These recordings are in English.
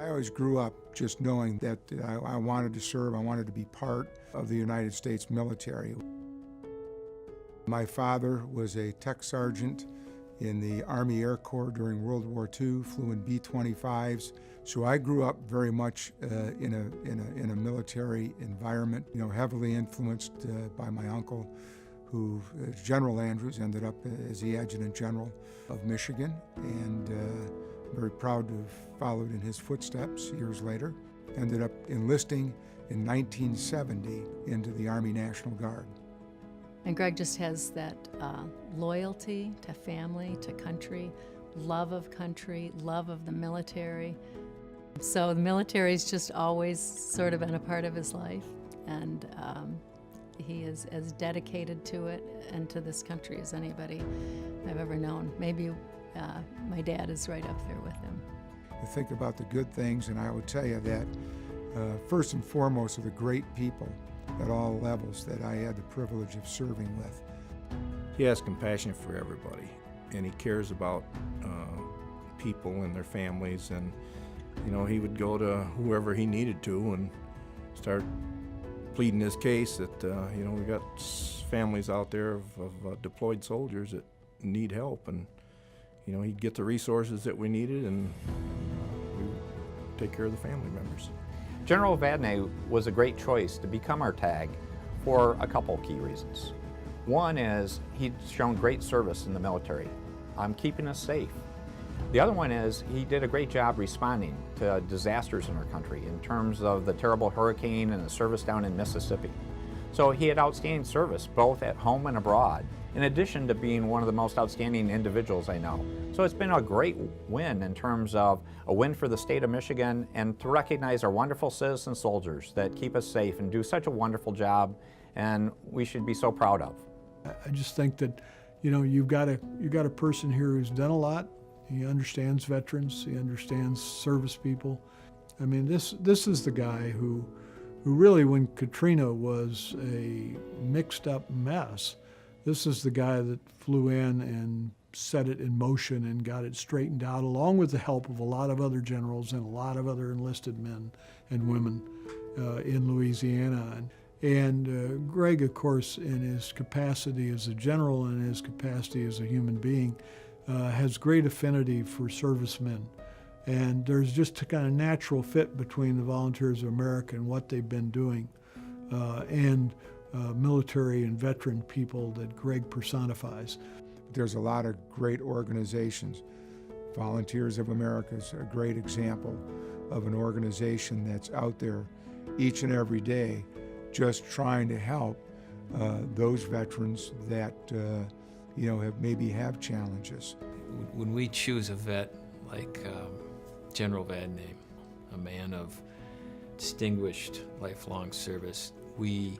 I always grew up just knowing that I wanted to serve, I wanted to be part of the United States military. My father was a tech sergeant in the Army Air Corps during World War II, flew in B-25s. So I grew up very much in a military environment, heavily influenced by my uncle, who, General Andrews, ended up as the Adjutant General of Michigan, and very proud to have followed in his footsteps years later. Ended up enlisting in 1970 into the Army National Guard. And Greg just has that loyalty to family, to country, love of the military. So the military's just always sort of been a part of his life, and he is as dedicated to it and to this country as anybody I've ever known. Maybe my dad is right up there with him. You think about the good things, and I would tell you that first and foremost are the great people at all levels that I had the privilege of serving with. He has compassion for everybody, and he cares about people and their families, and he would go to whoever he needed to and start pleading his case that we got families out there of deployed soldiers that need help, and he'd get the resources that we needed, and we would take care of the family members. General Vadnais was a great choice to become our TAG for a couple key reasons. One is he'd shown great service in the military, keeping us safe. The other one is he did a great job responding to disasters in our country in terms of the terrible hurricane and the service down in Mississippi. So he had outstanding service both at home and abroad, in addition to being one of the most outstanding individuals I know. So it's been a great win in terms of a win for the state of Michigan, and to recognize our wonderful citizen soldiers that keep us safe and do such a wonderful job, and we should be so proud of. I just think that you've got a person here who's done a lot. He understands veterans, he understands service people. I mean, this is the guy who really, when Katrina was a mixed up mess, this is the guy that flew in and set it in motion and got it straightened out, along with the help of a lot of other generals and a lot of other enlisted men and women in Louisiana. And Greg, of course, in his capacity as a general and his capacity as a human being, has great affinity for servicemen. And there's just a kind of natural fit between the Volunteers of America and what they've been doing, and military and veteran people that Greg personifies. There's a lot of great organizations. Volunteers of America is a great example of an organization that's out there each and every day just trying to help those veterans that maybe have challenges. When we choose a vet like General Vadnais, a man of distinguished lifelong service, we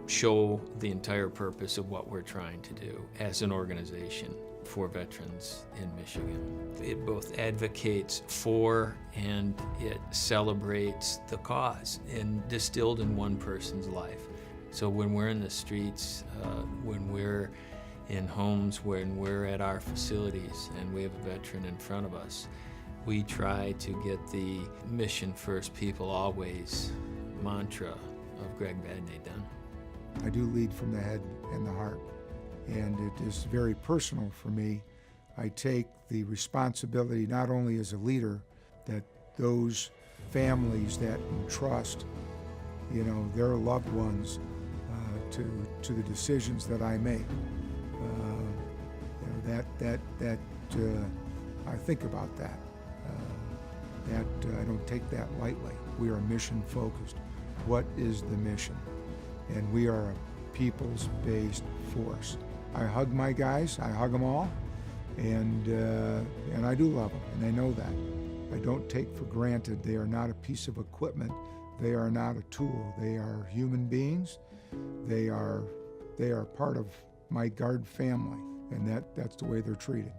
show the entire purpose of what we're trying to do as an organization for veterans in Michigan. It both advocates for and it celebrates the cause and distilled in one person's life. So when we're in the streets, when we're in homes, when we're at our facilities and we have a veteran in front of us, we try to get the mission first, people always mantra of Greg Vadnais done. I do lead from the head and the heart, and it is very personal for me. I take the responsibility not only as a leader, that those families that entrust, their loved ones to the decisions that I make. I think about that. I don't take that lightly. We are mission focused. What is the mission? And we are a peoples-based force. I hug my guys, I hug them all, and I do love them, and they know that. I don't take for granted they are not a piece of equipment, they are not a tool, they are human beings, they are part of my Guard family, and that's the way they're treated.